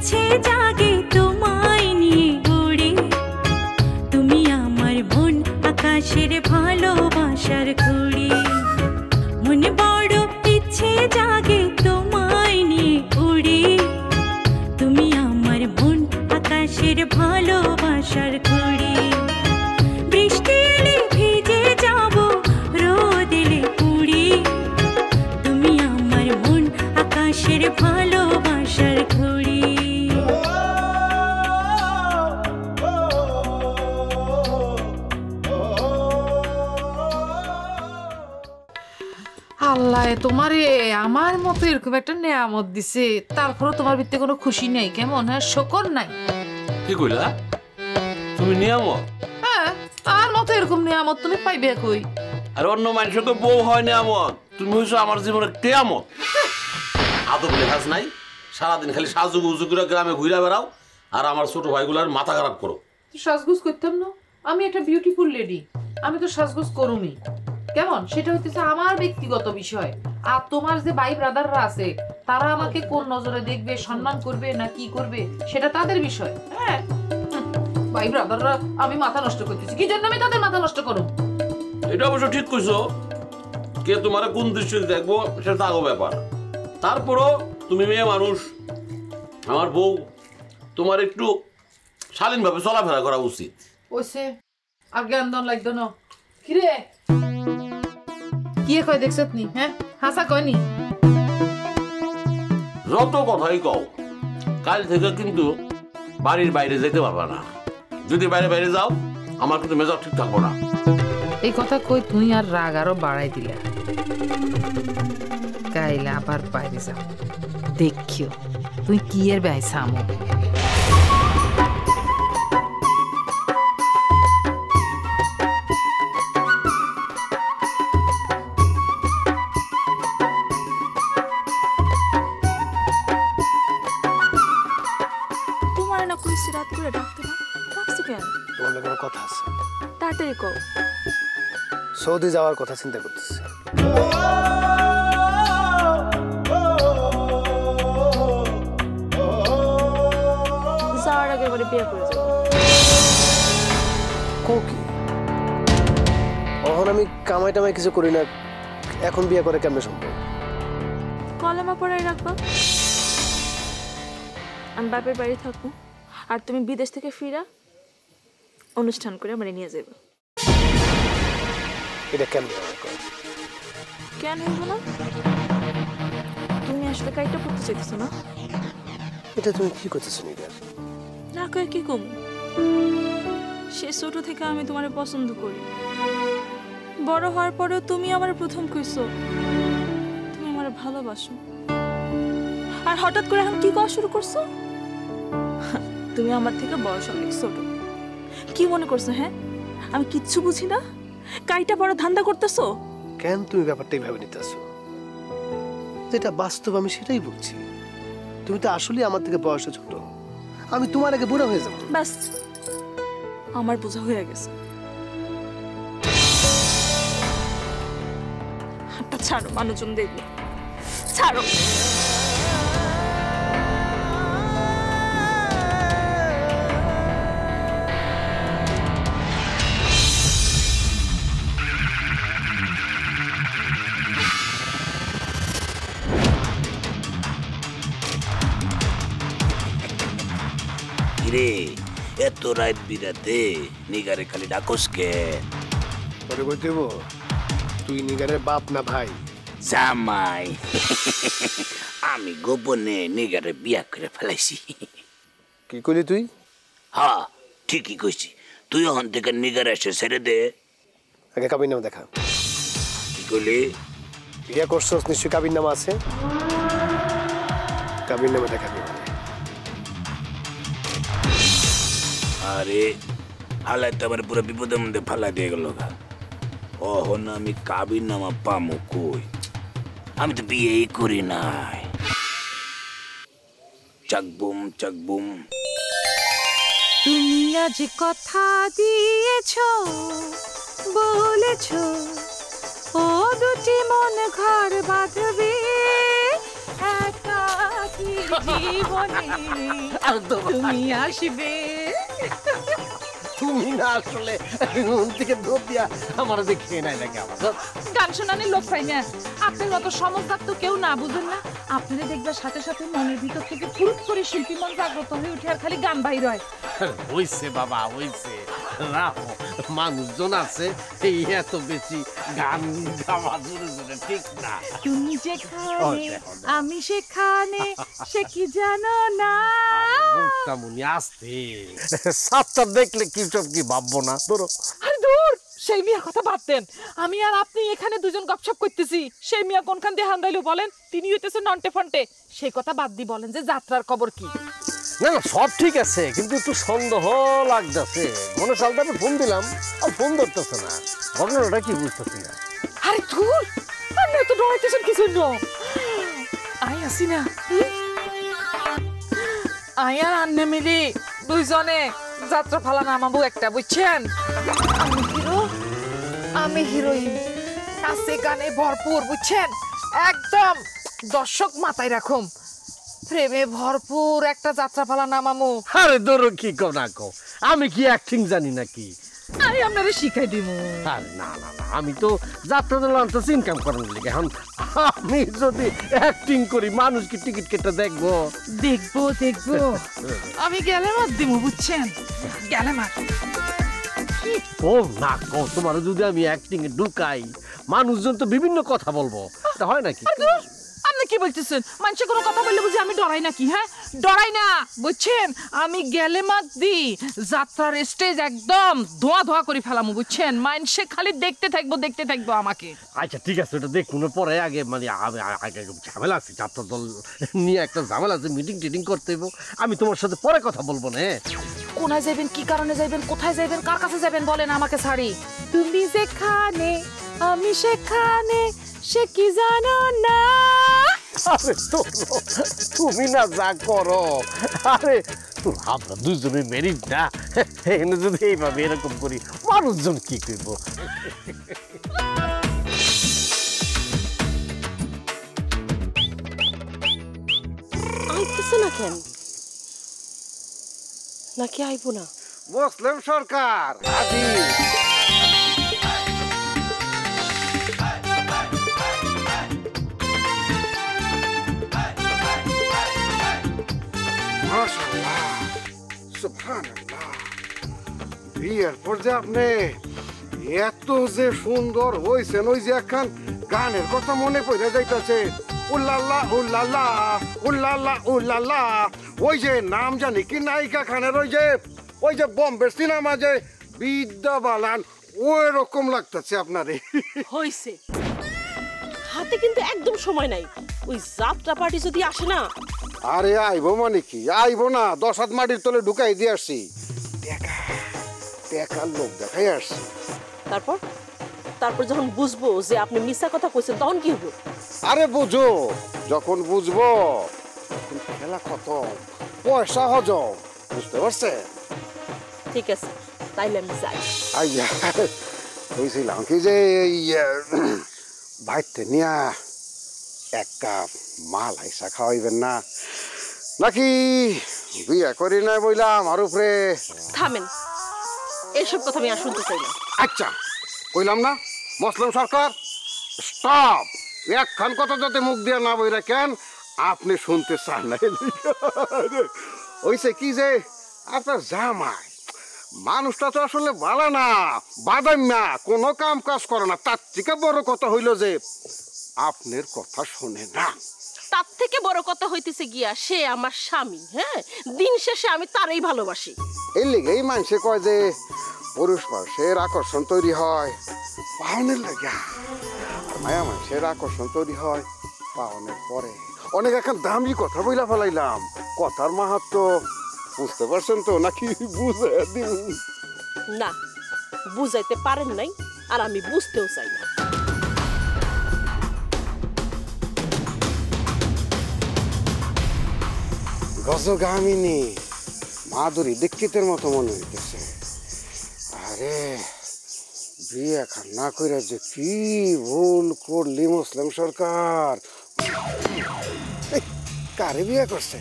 ইচ্ছে জাগে তোমায় নিয়ে উড়ে, তুমি আমার মন আকাশের ভালোবাসার ঘুড়ি। মনে বড় ইচ্ছে জাগে তোমায় নিয়ে উড়ে, তুমি আমার মন আকাশের ভালোবাসার ঘুড়ি। বৃষ্টি এলে ভিজে যাব, রোদ এলে পুড়ি, তুমি আমার মন আকাশের ভালোবাসার ঘুড়ি। আল্লাহ তোমারে আমার মতো এরকম একটা নেয়ামত দিছে, তারপরে তোমার ভিতরে কোনো খুশি নেই, কেমন? হ্যাঁ, শকর নাই। কি কইলা তুমি? নিয়ামত? হ্যাঁ, আর মতো এরকম নেয়ামত তুমি পাইবে কই? আর অন্য মানুষকে বউ হয় নিয়ামত, তুমি হইছো আমার জীবনের কেয়ামত। আদব লেখাস নাই, সারাদিন খালি সাজুগু উজুগুরা গ্রামে ঘুরে বেড়াও আর আমার ছোট ভাইগুলার মাথা খারাপ করো। সাজগোজ করতাম না? আমি একটা বিউটিফুল লেডি, আমি তো সাজগোজ করুমি। কেমন? সেটা হচ্ছে আমার ব্যক্তিগত বিষয়। আর তোমার যে ভাই ব্রাদাররা আছে, তারা আমাকে কোন নজরে দেখবে, সম্মান করবে না কি করবে, সেটা তাদের বিষয়। হ্যাঁ, ভাই ব্রাদাররা আমি মাথা নষ্ট করতেছি, কি জন্য আমি তাদের মাথা নষ্ট করব? এটা অবশ্য ঠিক কইছো, কে তোমার কোন দৃষ্টিতে দেখবো সেটা তাগো ব্যাপার। তারপরও তুমি মেয়ে মানুষ, আমার বউ, তোমার একটু শালীনভাবে চলাফেরা করা উচিত। ওইসে আর জ্ঞান দন লাগতো না। কিরে কি কয় দেখছ নি? হ্যাঁ, হাসা কয়নি? যত কথাই কও, কাল থেকে কিন্তু বাড়ির বাইরে যেতে পারবা না। যদি বাইরে বাইরে যাও আমার কিন্তু মেজাজ ঠিক থাকবো না। এই কথা কই তুই আর রাগ আরো বাড়াই দিলা। কাইলা আবার বাইরে যাও, দেখিও তুই কি এর বেহাই সামো। তোমার না কইছি রাত করে ডাকতে না, ডাকছি কেন? তোমার কোনো কথা আছে? তাড়াতাড়ি কও। সৌদি যাওয়ার কথা চিন্তা করতেছি। যাওয়ার আগে এবারে বিয়ে করে যাবো। কি এখন আমি কামাই টামাই কিছু করি না, এখন বিয়ে করে কেমনে সম্ভব? কলেমা পড়াই রাখবা, আমি বাপের বাড়ি থাকবো, আর তুমি বিদেশ থেকে ফিরা অনুষ্ঠান করে আমার নিয়ে যাবে। এটা কেমন? কেন হইব না? তুমি আসলে কাইটা পড়তে চাইতেছো না? এটা তুমি কি করতেছো নিগার? না কয়ে কি কম? সে ছোট থেকে আমি তোমারে পছন্দ করি, বড় হওয়ার পরেও তুমি আমার প্রথম কইছো তুমি আমার ভালোবাসো, আর হঠাৎ করে এখন কি করা শুরু করছো? তুমি আমার থেকে বয়স অনেক ছোট, কি মনে করছো? হ্যাঁ, আমি কিচ্ছু বুঝি না? কাইটা বড় ধান্দা করতেছো কেন? তুমি ব্যাপারটা এইভাবে নিতেছো? যেটা বাস্তব আমি সেটাই বলছি। তুমি তো আসলে আমার থেকে বয়সে ছোট, আমি তোমার আগে বুড়া হয়ে যাবো। ব্যাস, আমার বোঝা হয়ে গেছে। হাতটা ছাড়ো, মানুষজন দেখবে। ছাড়ো। রে এত রাত বিরাতে নিগারে খালি ডাকস কে? পরে কই দেব, তুই নিগারের বাপ না ভাই? জামাই। আমি গোপনে নিগারে বিয়া করে ফেলাইছি। কি করলি তুই? হ্যাঁ, ঠিকই কইছি। তুই ওখান থেকে নিগারে এসে ছেড়ে দে। আগে কাবির নামা দেখা। কি করলি? বিয়া করছস, নিশ্চয়ই কাবির নামা আছে। কাবির নামা দেখাবি। আরে হালাই তো আমার পুরো বিপদের মধ্যে ফালা দিয়ে গেল। ওহন আমি কাবির নামা পামু কই? আমি তো বিয়েই করি নাই। চাকবুম চাকবুম। তুমি আজ কথা দিয়েছো, বলেছো ও দুটি মন ঘর বাঁধবে, একাকী জীবনে তুমি আসবে। তুমি না আসলে মন থেকে দৌড় দিয়া আমার যে খেয়ে নাই নাকি আমার গান শোনানোর লোক পাই না। আপনার মতো সমস্যার তো কেউ না, বুঝেন না? আপনারা দেখবার সাথে সাথে মনের ভিতর থেকে ফুরুত করে শিল্পী মন জাগ্রত হয়ে উঠে আর খালি গান বাইর হয়। হইছে বাবা হইছে, রাখো মানুষজন আছে এই এত বেশি গান গাওয়া জোরে জোরে ঠিক না। তুমি যেখানে আমি সেখানে, সে কি জানো না? মুক্তামণি আসতে সাতটা দেখলে কি সব কি ভাববো না ধরো। আরে দূর, সেই মিয়া কথা বাদ দেন। আমি আর আপনি এখানে দুজন গপসপ করতেছি, সেই মিয়া কোনখান দিয়ে হান্দাইলো বলেন? তিনি হইতেছে নন্টে ফন্টে। সেই কথা বাদ দি বলেন যে যাত্রার খবর কি? না না সব ঠিক আছে, কিন্তু একটু সন্দেহ লাগতেছে। মনে সালটাতে ফোন দিলাম আর ফোন ধরতেছে না, ঘটনাটা কি বুঝতেছি না। আরে ধুর, আপনি তো ডরাইতেছেন কিছু না। আই আসি না, আই আর আন্নে মিলি দুইজনে যাত্রা ফালা নামাবো একটা, বুঝছেন? আমি হিরো, আমি হিরোইন, নাচে গানে ভরপুর, বুঝছেন? একদম দর্শক মাথায় রাখুন, প্রেমে ভরপুর একটা যাত্রা ফালা নামামু। আরে ধরো কি কো না কো, আমি কি অ্যাক্টিং জানি নাকি? আমি আপনারে শিখাই দিব। আরে না না না, আমি তো যাত্রা দল আনতেছি ইনকাম করার লিগে। এখন আমি যদি অ্যাক্টিং করি মানুষ কি টিকিট কেটে দেখবো? দেখবো দেখবো, আমি গেলে মার দিব, বুঝছেন? গেলে মার। ও না কো, তোমার যদি আমি অ্যাক্টিং এ ঢুকাই মানুষজন তো বিভিন্ন কথা বলবো, এটা হয় নাকি? আপনি কি বলতেছেন? মানুষের কোনো কথা বললে বুঝি আমি ডরাই নাকি? হ্যাঁ, ডরাই না, বুঝছেন? আমি গেলে মাত দি যাত্রার স্টেজ একদম ধোয়া ধোয়া করে ফেলামু, বুঝছেন? মানুষে খালি দেখতে থাকবো আমাকে। আচ্ছা ঠিক আছে, ওটা দেখুন পরে। আগে মানে আগে ঝামেলা আছে, যাত্রা দল নিয়ে একটা ঝামেলা আছে, মিটিং টিটিং করতে হইব। আমি তোমার সাথে পরে কথা বলবো না। কোনায় যাবেন, কি কারণে যাবেন, কোথায় যাবেন, কার কাছে যাবেন বলেন আমাকে ছাড়ি। তুমি যেখানে আমি সেখানে, সে কি জানো না? আরে তুমি না যা করো, আরে আমরা দুজনে মেরিট না, এখানে যদি এইভাবে এরকম করি মানুষজন কি করব? আইতেছে না কেন? নাকি আইব না? মুসলিম সরকার আজি মাশাআল্লাহ, সুবহানাল্লাহ। বিয়ের পর যে আপনি এত যে সুন্দর হইছেন, ওই যে একখান গানের কথা মনে পড়ে যাইতাছে, উল্লাল্লাহ উল্লাল্লাহ উল্লাল্লাহ উল্লাল্লাহ। ওই যে নাম জানি কি নায়িকা খানের, ওই যে বম্বের সিনেমা যে বিদ্যা বালান, ওই রকম লাগতেছে আপনারে। হইছে, হাতে কিন্তু একদম সময় নাই। ওই যাত্রা পার্টি যদি আসে না। আরে আইবো মানে কি, আইবো না, 10 হাত মাটির তলে ঢুকাই দিয়ে আসছি। টাকার লোক দেখাই আসছি। তারপর যখন বুঝবো যে আপনি মিথ্যা কথা কইছেন, তখন কি হবো? আরে বুঝো, যখন বুঝবো তখন খেলা খতম, পয়সা হজম, বুঝতে পারছেন? ঠিক আছে, তাইলে আমি যাই। আইয়া বলছিলাম কি যে বাইতে নিয়া এক কাপ মাল আইসা খাওয়াইবেন না, নাকি বিয়ে করি না বইলা আমার উপরে? থামেন, এইসব কথা আমি আর শুনতে চাই না। আচ্ছা কইলাম না মুসলিম সরকার, স্টপ। একখান কথা যাতে মুখ দিয়ে না বইরা কেন আপনি শুনতে চান না? ওইসে কি যে আপনার জামাই মানুষটা তো আসলে ভালো না, বাদাম না, কোনো কাম কাজ করে না। তার থেকে বড় কথা হইল যে আপনার কথা শোনে না। তার থেকে বড় কথা হইতেছে গিয়া সে আমার স্বামী। হ্যাঁ, দিন শেষে আমি তারই ভালোবাসি। এই লেগেই মানুষে কয় যে পুরুষ মানুষের আকর্ষণ তৈরি হয় পাওনের লেগা, মায়া মানুষের আকর্ষণ তৈরি হয় পাওনের পরে। অনেক এখন দামি কথা বইলা ফেলাইলাম, কথার মাহাত্ম বুঝতে পারছেন তো, নাকি বুঝে দিন? না, বুঝাইতে পারেন নাই, আর আমি বুঝতেও চাই না। গজগামিনী মাধুরী দীক্ষিতের মতো মনে হইতেছে। আরে বিয়ে এখন না কইরা যে কি ভুল করলি মুসলিম সরকার। কারে বিয়ে করছে?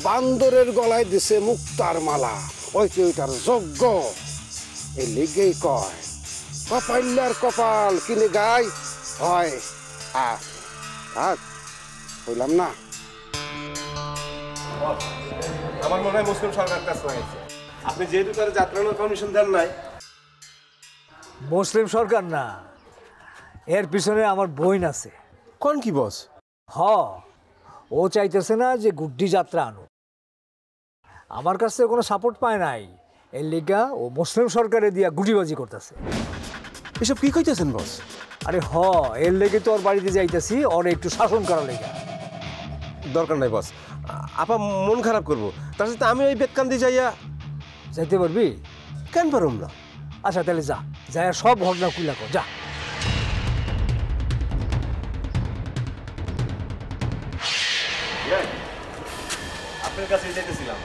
বান্দরের গলায় দিছে মুক্তার মালা, ওইটার যজ্ঞ। এই লিগেই কয় কপাইল্লার কপাল কিনে গায় হয়। থাক, হইলাম না। আমার মনে হয় মুসলিম সরকার কাছে হয়েছে। আপনি যেহেতু তার যাত্রানোর কমিশন দেন নাই। মুসলিম সরকার না, এর পিছনে আমার বোন আছে। কোন কি বস? ও চাইতেছে না যে গুড্ডি যাত্রা আনো, আমার কাছে কোনো সাপোর্ট পায় নাই, এর লিগা ও মুসলিম সরকারে দিয়া গুটিবাজি করতেছে। এসব কি কইতেছেন বস? আরে এর লেগে তো ওর বাড়িতে যাইতেছি, ওর একটু শাসন করা লেগা। দরকার নাই বস, আপা মন খারাপ করবো। তার সাথে আমি ওই বেতকান্দি যাইয়া। যাইতে পারবি? কেন পারুম না? আচ্ছা তাহলে যা, যাইয়া সব ঘটনা খুলে কর, যা। আপনার কাছে চাইতেছিলাম।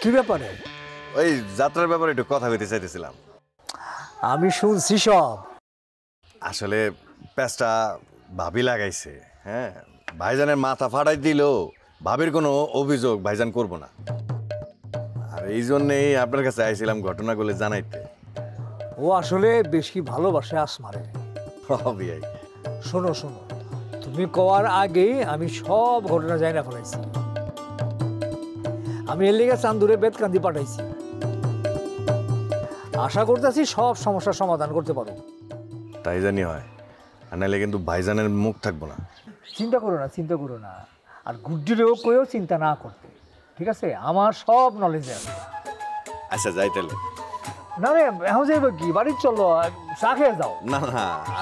কি ব্যাপারে? ওই যাত্রার ব্যাপারে একটু কথা কইতে চাইতেছিলাম। আমি শুনছি সব। আসলে প্যাচটা ভাবি লাগাইছে। হ্যাঁ, ভাইজানের মাথা ফাটাই দিল, ভাবির কোনো অভিযোগ ভাইজান করব না। আর এই জন্যেই আপনার কাছে আইছিলাম ঘটনাগুলো জানাইতে। ও আসলে বেশি ভালোবাসে আসমারে। বিয়াই শোনো, তুমি কওয়ার আগেই আমি সব ঘটনা জানা ফেলাইছি। আমি এর লিগে চান্দুরে বেতকান্দি পাঠাইছি। আশা করতেছি সব সমস্যার সমাধান করতে পারো। তাই জানি হয়, আর নাহলে কিন্তু ভাইজানের মুখ থাকবো না। চিন্তা করো না। আর গুড্ডিরেও কয়েও চিন্তা না করতে, ঠিক আছে? আমার সব নলেজ আছে। আচ্ছা যাই তাহলে। না এখন যাইব কি, বাড়ির চলো, চা খেয়ে যাও। না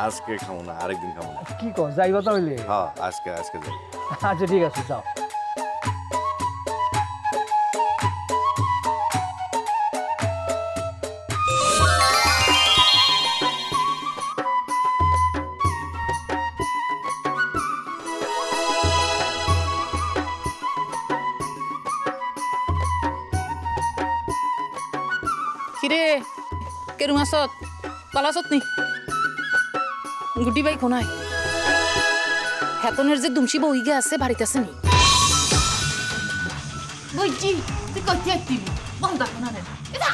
আজকে খাবো না, আরেকদিন খাবো না। কি কর, যাইবা তাহলে? হ্যাঁ আজকে যাই। আচ্ছা ঠিক আছে, যাও। কিরে কেরুম আসত, ভালো আসত নি? গুটি বাই কোনায় হেতনের যে দুমসি বইগে আছে বাড়িতে আছে নি? বইছি তুই কইতে আইতিবি বন্ধ কোনা নে এটা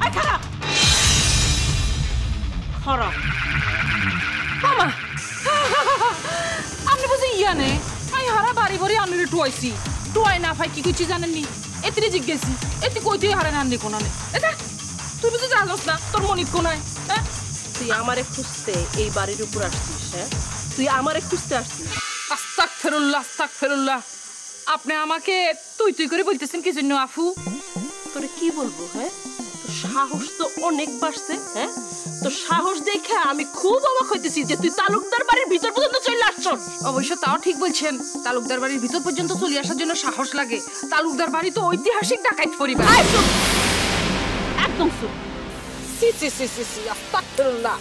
আই খারাপ মামা আপনি বুঝি ইয়ানে আই হারা বাড়ি বাড়ি আনলে টুয়াইছি টুয়াই না ভাই কি কইছি জানেননি? এতিরে জিজ্ঞেসি এতি কইতে হারে নান্নি কোনানে এটা তুই বুঝি জানোস না তোর মনিত কোনায়? হ্যাঁ তুই আমারে খুঁজতে এই বাড়ির উপর আসছিস? হ্যাঁ তুই আমারে খুঁজতে আসছিস? আস্তাগফিরুল্লাহ আপনি আমাকে তুই করে বলতেছেন কি জন্য আফু? তোরে কি বলবো? হ্যাঁ তোর সাহস তো অনেক বাড়ছে। হ্যাঁ তোর সাহস দেখে আমি খুব অবাক হইতেছি যে তুই তালুকদার বাড়ির ভিতর পর্যন্ত চলে আসছস। অবশ্য তাও ঠিক বলছেন, তালুকদার বাড়ির ভিতর পর্যন্ত চলে আসার জন্য সাহস লাগে। তালুকদার বাড়ি তো ঐতিহাসিক ডাকাত পরিবার। একদম চুপ। সি আস্তাগফিরুল্লাহ।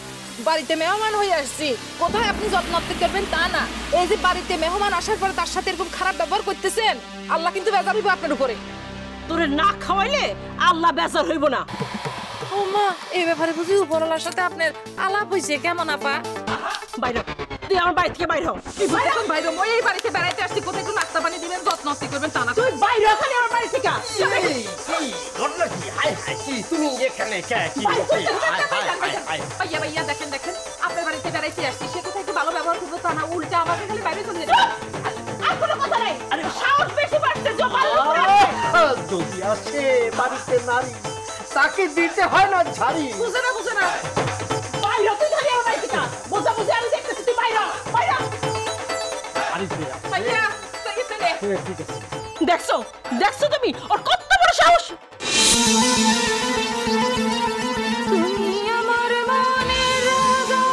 বাড়িতে মেহমান হয়ে আসছি, কোথায় আপনি যত্ন করবেন তা না, এই যে বাড়িতে মেহমান আসার পরে তার সাথে এরকম খারাপ ব্যবহার করতেছেন, আল্লাহ কিন্তু বেজার হইব আপনার উপরে। তোরে না খাওয়াইলে আল্লাহ বেজার হইব না? ও মা, এই ব্যাপারে বুঝি উপরওয়ালার সাথে আপনার আলাপ হইছে? কেমন আপা? বাইরে তুই আমার বাড়ি থেকে বাইরে হ। তুই বাইরে মই এই বাড়িতে বেড়াইতে আসছি, কোথায় একটু নাস্তা পানি দিবেন, যত্ন করবেন তা না। তুই বাইরে খালি আমার বাড়ি থেকে। ঘটনা কি? তুমি এখানে ভাইয়া দেখেন আপনার বাড়িতে বেড়াইতে আসছি, সে কোথায় একটু ভালো ব্যবহার করবো তা না, উল্টা আমাকে খালি বাইরে চলে যেতে। আর কোনো কথা নাই। আরে সাহস বেশি বাড়ছে জমাল। যদি আসে বাড়িতে নারী, তাকে দিতে হয় না ঝাড়ি। বুঝে না বাইরে তুই খালি আমার বাড়ি থেকে। বোঝা আমি দেখতেছি তুই বাইরে ভাইয়া ঠিক আছে। দেখছো তুমি ওর কত বড় সাহস? তুমি আমার মনের রাজা,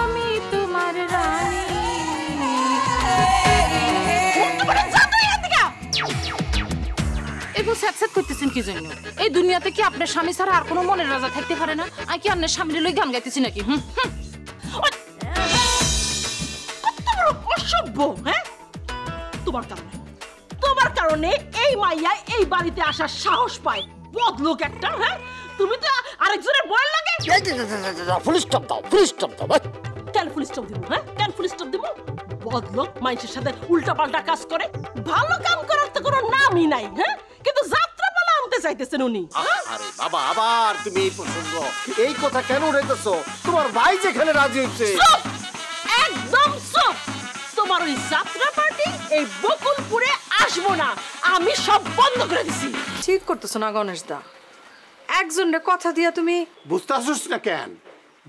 আমি তোমার রানী। এরকম স্যাট করতেছেন কি জন্য? এই দুনিয়াতে কি আপনার স্বামী ছাড়া আর কোনো মনের রাজা থাকতে পারে না? আর কি আপনার স্বামীর লই গান গাইতেছি নাকি? কত বড় অসভ্য! হ্যাঁ তোমার কারণে এই মাইয়া এই বাড়িতে আসার সাহস পায়। বদলোক একটা। হ্যাঁ তুমি তো আরেকজনের বয়ের লাগে। ফুল স্টপ দাও। কেন ফুল স্টপ দিব? হ্যাঁ কেন ফুল স্টপ দিব? বদলোক মানুষের সাথে উল্টাপাল্টা কাজ করে, ভালো কাম করার তো কোনো নামই নাই। হ্যাঁ, কিন্তু যাত্রাপালা আনতে চাইতেছেন উনি। আরে বাবা, আবার তুমি এই প্রসঙ্গ, এই কথা কেন উঠাইতেছো? তোমার ভাই যেখানে রাজি হচ্ছে। চুপ, একদম চুপ। তোমার ওই যাত্রা পার্টি এই বকুলপুরে আসবো না, আমি সব বন্ধ করে দিছি। ঠিক করতেছো না গণেশ দা, একজনের কথা দিয়া তুমি। বুঝতে আসছিস না কেন?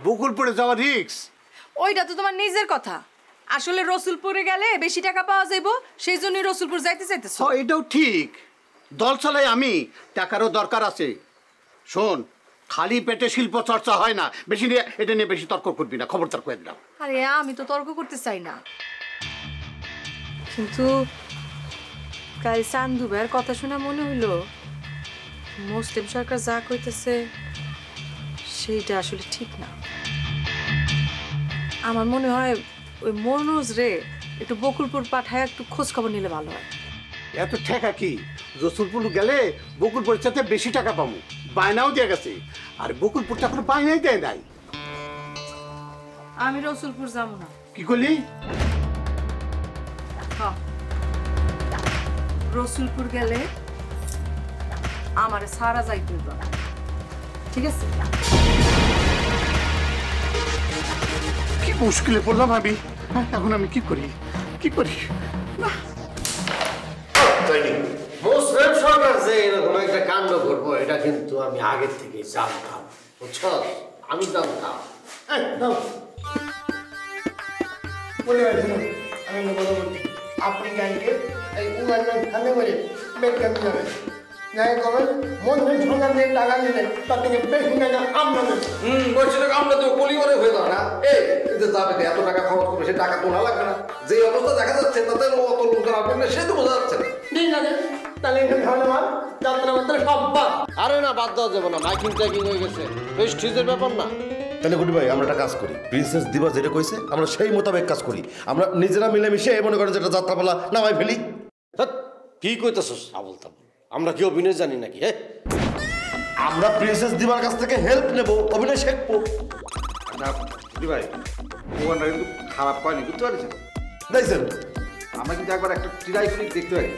বকুলপুরে যাওয়া রিক্স। ওইটা তো তোমার নিজের কথা। আসলে রসুলপুরে গেলে বেশি টাকা পাওয়া যাইবো, সেই জন্য রসুলপুর যাইতে চাইতেছো। হ্যাঁ, এটাও ঠিক। দল চালাই আমি, টাকারও দরকার আছে। শোন, খালি পেটে শিল্প চর্চা হয় না। বেশি নিয়ে এটা নিয়ে বেশি তর্ক করবি না, খবরদার করে দিলাম। আরে আমি তো তর্ক করতে চাই না, কিন্তু কাল চান্দু ভাইয়ের কথা শুনে মনে হইলো মুসলিম সরকার যা কইতেছে সেইটা আসলে ঠিক না। আমার মনে হয় ওই মনোজ রে একটু বকুলপুর পাঠায় একটু খোঁজ খবর নিলে ভালো হয়। এত ঠেকা কি? রসুলপুর গেলে বকুলপুরের সাথে বেশি টাকা পাবো, বায়নাও দিয়ে গেছে। আর বকুলপুরটা কোনো বায়নাই দেয় নাই। আমি রসুলপুর যাবো না। কি করলি? রসুলপুর গেলে আমার সারা যাইতে হবে, ঠিক আছে? কি মুশকিলে পড়লাম আমি। এখন আমি কি করি, কি করি? মুসলিম সরকার যে এরকম একটা কাণ্ড করবো এটা কিন্তু আমি আগের থেকে জানতাম, বুঝছ? আমি জানতাম। আপনি গাইকে এই উমানের ঠান্ডা করে বেড কেমন যাবেন? যাই করবেন মন্দির সরকার দিয়ে টাকা নিলেন, তার থেকে বেশি টাকা আমরা নেব। বলছি টাকা আমরা তো কলি করে হয়ে যাও না। এই যে যাবে এত টাকা খরচ করবে, সে টাকা তোলা লাগবে না। যে অবস্থা দেখা যাচ্ছে তাতে অত লোকের আপনি সে তো বোঝা যাচ্ছে না। ঠিক আছে, তাহলে এখানে খাওয়ানো মাল যাত্রা মাত্রা সব বাদ। আরে না, বাদ দেওয়া যাবে না, মাইকিং টাইকিং হয়ে গেছে, প্রেস্টিজের ব্যাপার না। তাহলে গুডি ভাই, আমরা একটা কাজ করি, প্রিন্সেস দিবা যেটা কইছে আমরা সেই মোতাবেক কাজ করি। আমরা নিজেরা মিলেমিশে মনে করেন যেটা যাত্রাপালা নামাই ফেলি। কি কইতেছস আবুল তাবুল? আমরা কি অভিনয় জানি নাকি? হ্যাঁ, আমরা প্রিন্সেস দিবার কাছ থেকে হেল্প নেব, অভিনয় শিখবো। না গুডি ভাই, ওখানটা কিন্তু খারাপ হয়নি, বুঝতে পারছেন? দেখছেন, আমরা কিন্তু একবার একটা ট্রাই করে দেখতে পারি।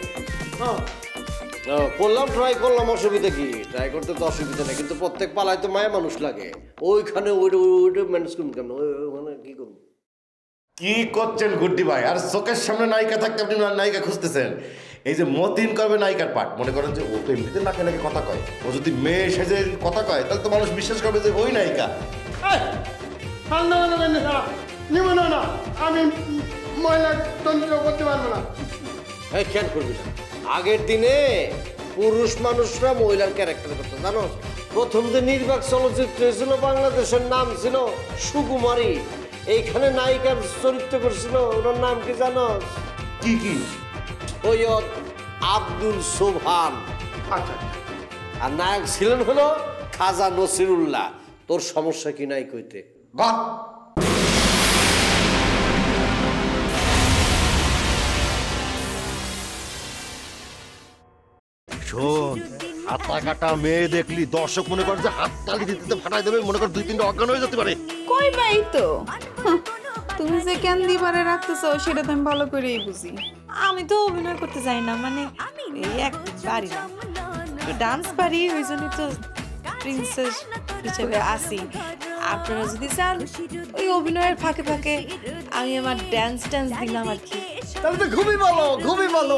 করলাম, ট্রাই করলাম, অসুবিধা কি? ট্রাই করতে তো অসুবিধা নেই, কিন্তু প্রত্যেক পালায় তো মায়া মানুষ লাগে। ওইখানে ওইটা ম্যানেজ করুন কেমন? ওখানে কি করবো? কি করছেন গুড্ডি ভাই? আর চোখের সামনে নায়িকা থাকতে আপনি নায়িকা খুঁজতেছেন? এই যে মতিন করবে নায়িকার পাঠ, মনে করেন যে ও তো এমনিতে নাকে নাকি কথা কয়, ও যদি মেয়ে সেজে কথা কয় তাহলে তো মানুষ বিশ্বাস করবে যে ওই নায়িকা। আমি মহিলা তন্ত্র করতে পারবো না। এই খেয়াল করবি না, আগের দিনে পুরুষ মানুষরা মহিলার ক্যারেক্টার করতো, জানো? প্রথম যে নির্বাক চলচ্চিত্র ছিল বাংলাদেশের নাম ছিল সুকুমারী। এইখানে নায়িকার চরিত্র করছিল, ওনার নাম কি জানো? কি কি? সৈয়দ আব্দুল সোবহান। আর নায়ক ছিলেন হলো খাজা নসিরুল্লাহ। তোর সমস্যা কি নাই কইতে? বাহ, শোন, হাতা কাটা মেয়ে দেখলি দর্শক মনে কর যে হাত তালি দিতে ফাটাই দেবে, মনে কর 2-3টা অজ্ঞান হয়ে যেতে পারে। কই ভাই তো তুমি যে কেন দিবারে রাখতেছো সেটা তো আমি ভালো করেই বুঝি। আমি তো অভিনয় করতে যাই না, মানে এই এক পারি না, ডান্স পারি, ওই জন্য তো প্রিন্সেস হিসেবে আসি। আপনারা যদি চান ওই অভিনয়ের ফাঁকে ফাঁকে আমি আমার ড্যান্স দিলাম আর কি। তাহলে তো খুবই ভালো, খুবই ভালো।